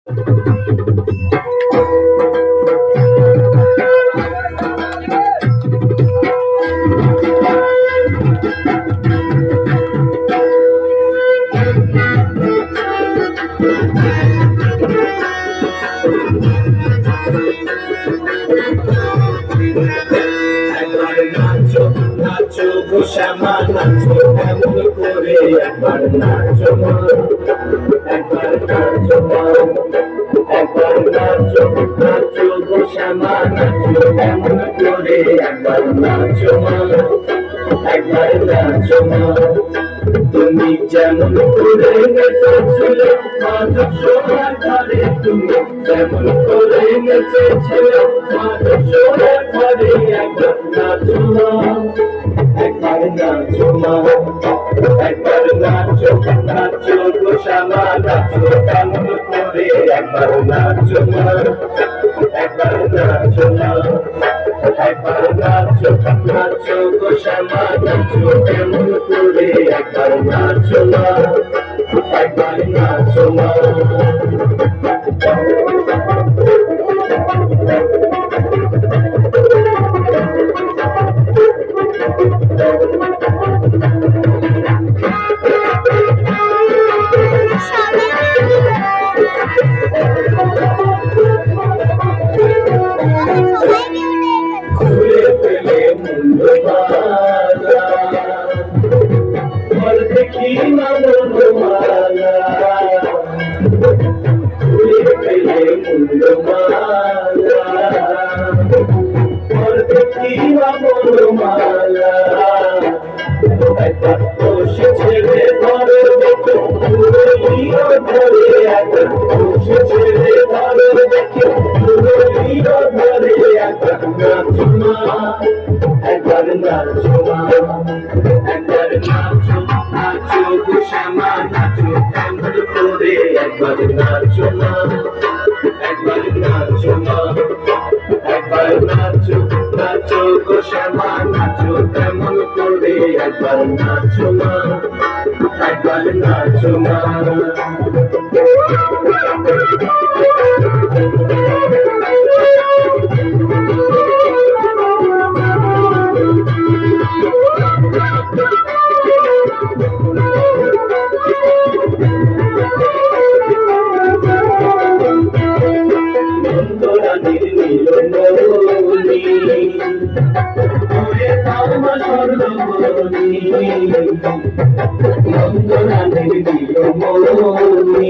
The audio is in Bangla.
নাচো নাচো গো শ্যামা নাচো এমন করে একবার নাচো মা, একবার নাচো মা, একবার নাচো নাচো গো শ্যামা নাচো এমন করে একবার নাচো মা, একবার নাচো মা। তুমি যেমন করে নেচেছিলে মাধব সোনার ঘরে, তুমি যেমন করে নেচেছিলে মাধব সোনার ঘরে, একবার নাচো মা, একবার নাচো মা, একবার নাচো নাচো গো শ্যামা নাচো কেমন করে একবার নাচো মা, একবার নাচো মা, একবার নাচো নাচো গো শ্যামা নাচো কেমন করে একবার নাচো মা, একবার নাচো মা। খুলে ফেলে মুন্ডমালা দেখি মালা, খুলে ফেলে মুন্ডমালা দেখি মালা, একবার বসে ছেড়ে ধরো দেখো পুরো ধরে, একবার বসে ছেড়ে ধরো দেখো পুরো ধরে, একবার নাচো মা, একবার নাচো মা, একবার নাচো নাচো গো শ্যামা নাচো কেমন করে একবার নাচো মা, একবার নাচো মা, একবার নাচো নাচো গো শ্যামা নাচো কেমন করে একবার নাচো মা, একবার নাচো মা। নন্দরানীর নীলমণি ওরে তামা স্বর্ণমণি, নন্দরানীর নীলমণি